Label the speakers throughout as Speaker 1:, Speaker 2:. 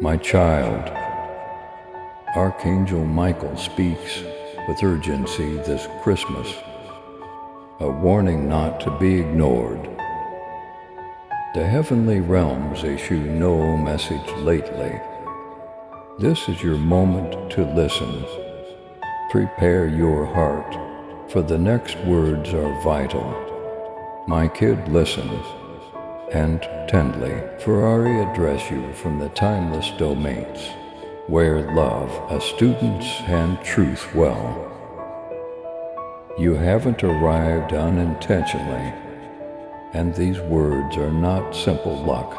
Speaker 1: My child, Archangel Michael speaks with urgency this Christmas, a warning not to be ignored. The heavenly realms issue no message lately. This is your moment to listen. Prepare your heart, for the next words are vital. My kid, listen, and tenderly, for I address you from the timeless domains, where love, students, and truth dwell. You haven't arrived unintentionally, and these words are not simple luck.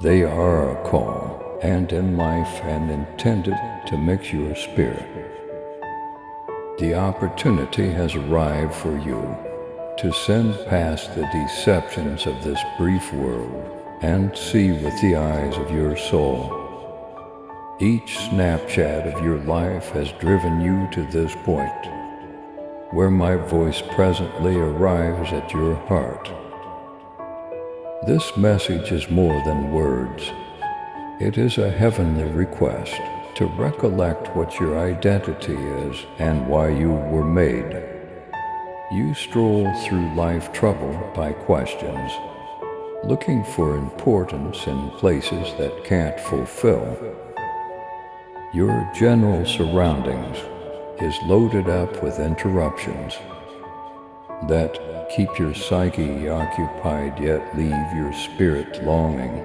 Speaker 1: They are a call, and in life and intended to mix your spirit. The opportunity has arrived for you to send past the deceptions of this brief world and see with the eyes of your soul. Each snapshot of your life has driven you to this point, where my voice presently arrives at your heart. This message is more than words. It is a heavenly request to recollect what your identity is and why you were made. You stroll through life troubled by questions, looking for importance in places that can't fulfill. Your general surroundings is loaded up with interruptions that keep your psyche occupied yet leave your spirit longing.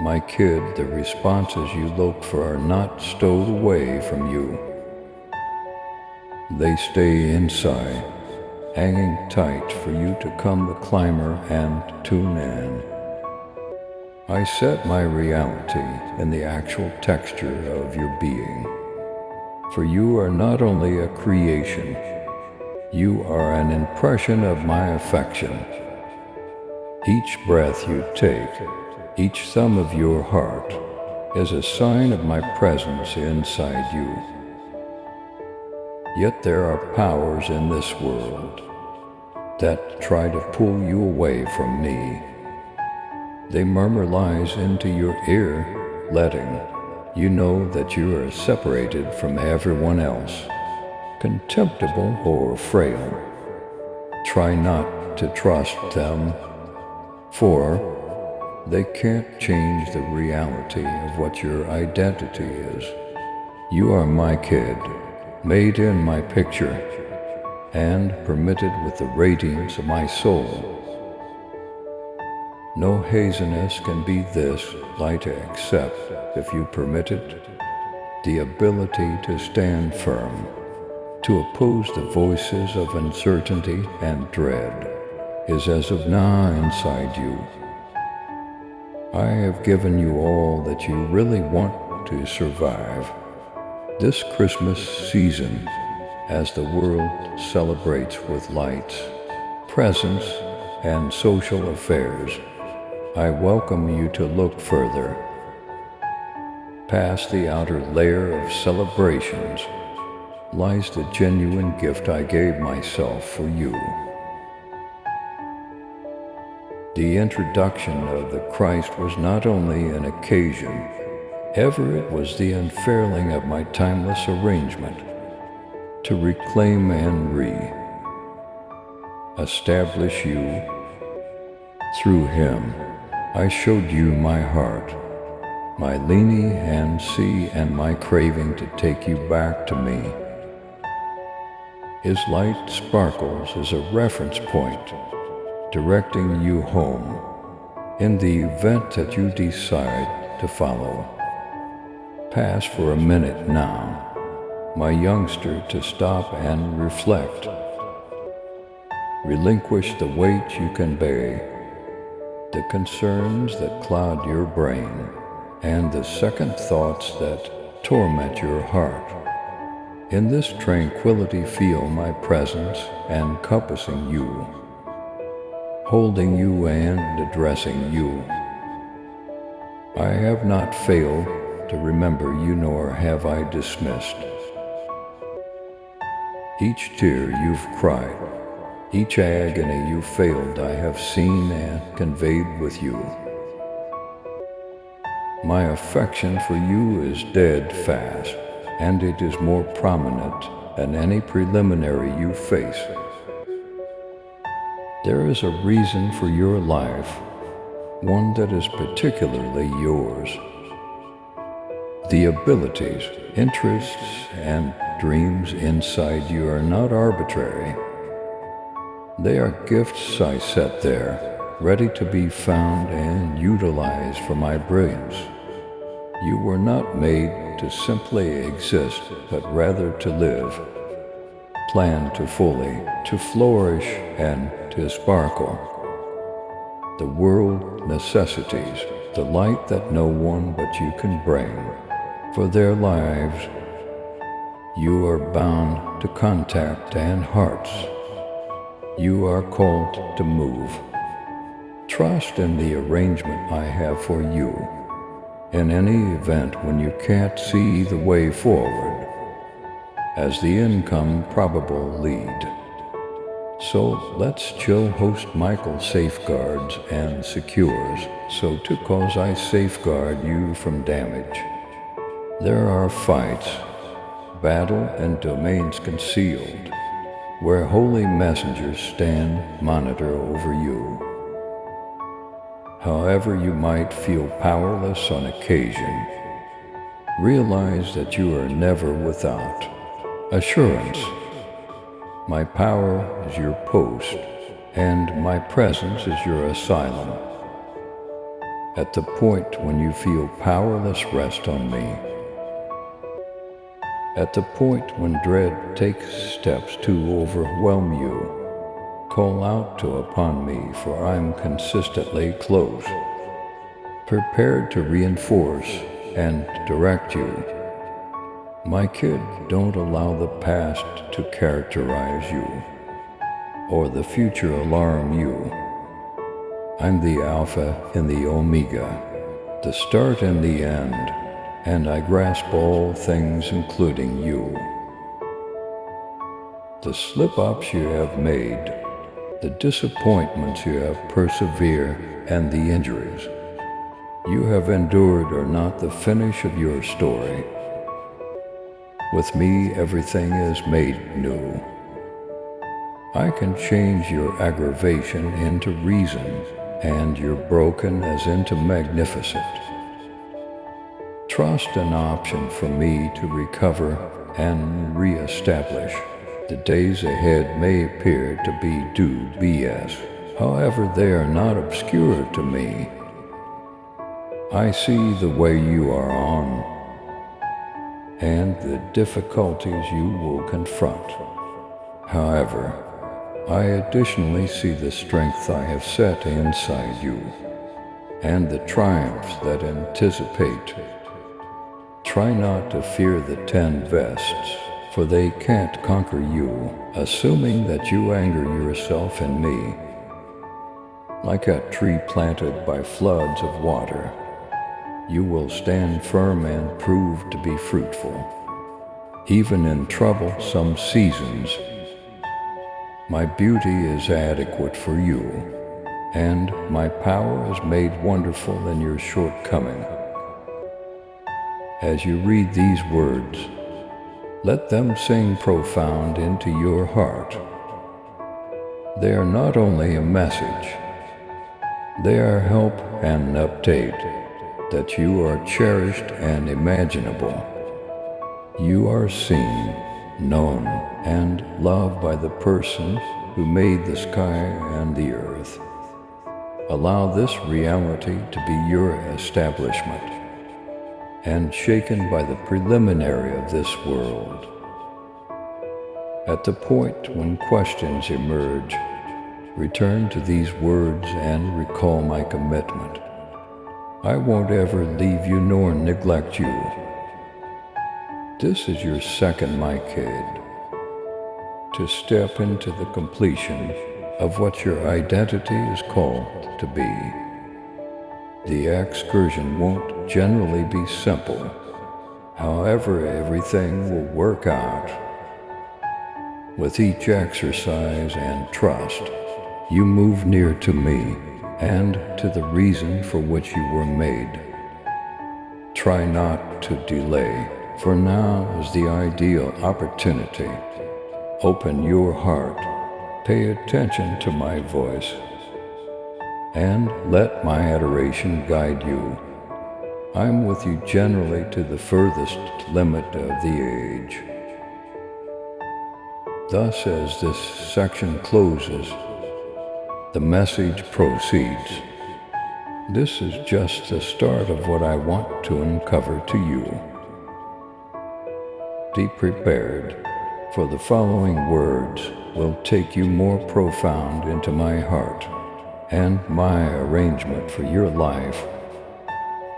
Speaker 1: My kid, the responses you look for are not stowed away from you. They stay inside, hanging tight for you to come the climber and tune in. I set my reality in the actual texture of your being, for you are not only a creation, you are an impression of my affection. Each breath you take, each thumb of your heart, is a sign of my presence inside you. Yet there are powers in this world that try to pull you away from me. They murmur lies into your ear, letting you know that you are separated from everyone else, contemptible or frail. Try not to trust them, for they can't change the reality of what your identity is. You are my kid, made in my picture, and permitted with the radiance of my soul. No haziness can be this light except if you permit it the ability to stand firm, to oppose the voices of uncertainty and dread is as of now inside you. I have given you all that you really want to survive this Christmas season, as the world celebrates with lights, presents, and social affairs. I welcome you to look further. Past the outer layer of celebrations lies the genuine gift I gave myself for you. The introduction of the Christ was not only an occasion, ever it was the unfurling of my timeless arrangement to reclaim and re-establish you. Through him, I showed you my heart, my leaning and see, and my craving to take you back to me. His light sparkles as a reference point, directing you home in the event that you decide to follow. Pass for a minute now, my youngster, to stop and reflect. Relinquish the weight you can bear, the concerns that cloud your brain, and the second thoughts that torment your heart. In this tranquility, feel my presence encompassing you, holding you and addressing you. I have not failed to remember you, nor have I dismissed. Each tear you've cried, each agony you failed, I have seen and conveyed with you. My affection for you is dead fast, and it is more prominent than any preliminary you face. There is a reason for your life, one that is particularly yours. The abilities, interests, and dreams inside you are not arbitrary. They are gifts I set there, ready to be found and utilized for my brilliance. You were not made to simply exist, but rather to live, plan to fully, to flourish, and to sparkle. The world necessities the light that no one but you can bring. For their lives, you are bound to contact and hearts. You are called to move. Trust in the arrangement I have for you. In any event when you can't see the way forward, as the income probable lead. So let's chill host Michael safeguards and secures, so to cause I safeguard you from damage. There are fights, battle and domains concealed, where holy messengers stand monitor over you. However you might feel powerless on occasion, realize that you are never without assurance. My power is your post, and my presence is your asylum. At the point when you feel powerless, rest on me. At the point when dread takes steps to overwhelm you, call out upon me, for I'm consistently close, prepared to reinforce and direct you. My kid, don't allow the past to characterize you, or the future alarm you. I'm the Alpha and the Omega, the start and the end, and I grasp all things including you. The slip-ups you have made, the disappointments you have persevered, and the injuries you have endured are not the finish of your story. With me, everything is made new. I can change your aggravation into reason, and your brokenness into magnificent. Trust an option for me to recover and re-establish. The days ahead may appear to be due BS. However, they are not obscure to me. I see the way you are on, and the difficulties you will confront. However, I additionally see the strength I have set inside you, and the triumphs that anticipate. Try not to fear the 10 vests, for they can't conquer you, assuming that you anger yourself and me. Like a tree planted by floods of water, you will stand firm and prove to be fruitful. Even in troublesome seasons, my beauty is adequate for you, and my power is made wonderful in your shortcoming. As you read these words, let them sing profound into your heart. They are not only a message, they are help and an update that you are cherished and imaginable. You are seen, known, and loved by the person who made the sky and the earth. Allow this reality to be your establishment, and shaken by the preliminary of this world. At the point when questions emerge, return to these words and recall my commitment. I won't ever leave you nor neglect you. This is your second, my kid, to step into the completion of what your identity is called to be. The excursion won't generally be simple. However, everything will work out. With each exercise and trust, you move near to me and to the reason for which you were made. try not to delay, for now is the ideal opportunity. Open your heart, pay attention to my voice, and let my adoration guide you. I'm with you generally to the furthest limit of the age. Thus, as this section closes, the message proceeds. This is just the start of what I want to uncover to you. Be prepared, for the following words will take you more profound into my heart and my arrangement for your life.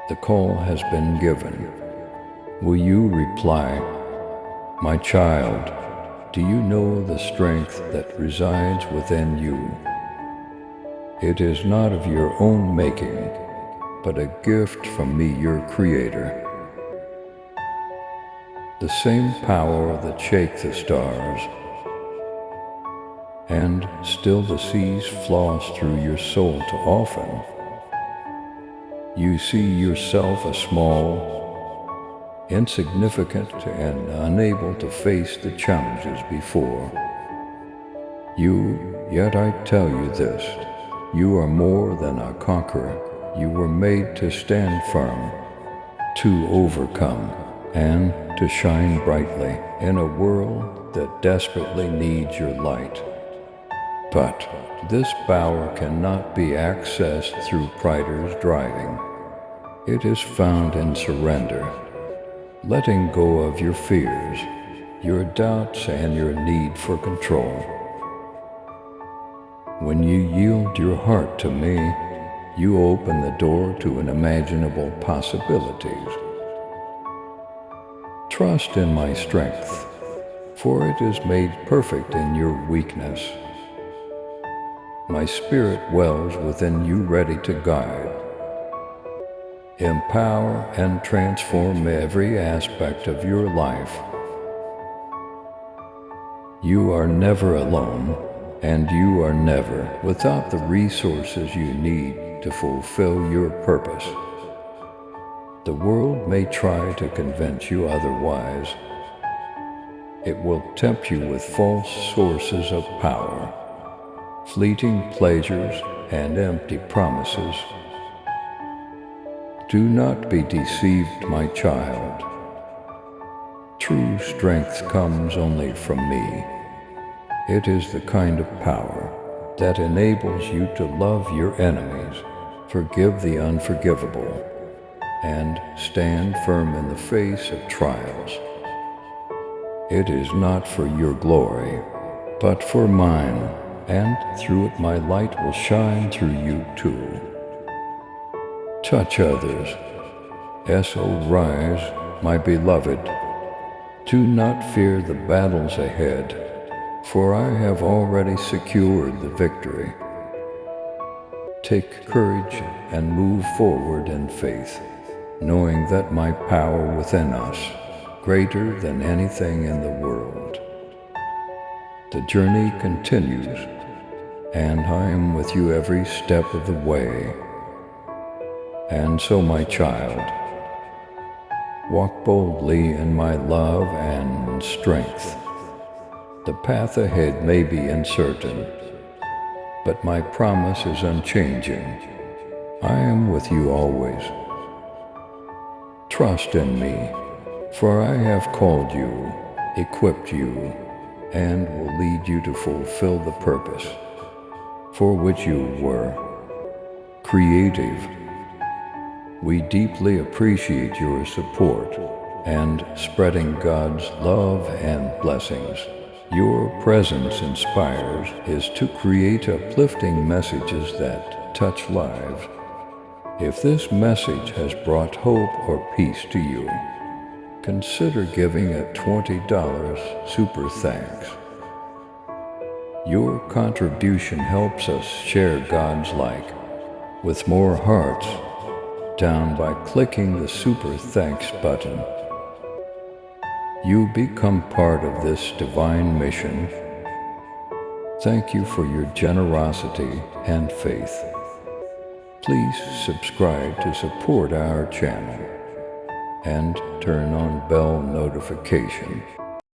Speaker 1: The call has been given. Will you reply, "My child, do you know the strength that resides within you? It is not of your own making, but a gift from me, your Creator. The same power that shakes the stars and still the seas floss through your soul too often. You see yourself as small, insignificant, and unable to face the challenges before you. Yet I tell you this, you are more than a conqueror. You were made to stand firm, to overcome, and to shine brightly in a world that desperately needs your light. But this power cannot be accessed through Prider's driving. It is found in surrender, letting go of your fears, your doubts, and your need for control. When you yield your heart to me, you open the door to unimaginable possibilities. Trust in my strength, for it is made perfect in your weakness. My spirit wells within you, ready to guide, empower, and transform every aspect of your life. You are never alone, and you are never without the resources you need to fulfill your purpose. The world may try to convince you otherwise. It will tempt you with false sources of power, fleeting pleasures, and empty promises. Do not be deceived, my child. True strength comes only from me. It is the kind of power that enables you to love your enemies, forgive the unforgivable, and stand firm in the face of trials. It is not for your glory, but for mine, and through it my light will shine through you too. Touch others. So rise, my beloved. Do not fear the battles ahead, for I have already secured the victory. Take courage and move forward in faith, knowing that my power within us, greater than anything in the world. The journey continues, and I am with you every step of the way. And so, my child, walk boldly in my love and strength. The path ahead may be uncertain, but my promise is unchanging. I am with you always. Trust in me, for I have called you, equipped you, and will lead you to fulfill the purpose for which you were created. We deeply appreciate your support and spreading God's love and blessings. Your presence inspires is to create uplifting messages that touch lives. If this message has brought hope or peace to you, consider giving a $20 super thanks. Your contribution helps us share God's light with more hearts down by clicking the super thanks button. You become part of this divine mission. Thank you for your generosity and faith. Please subscribe to support our channel. and turn on bell notification.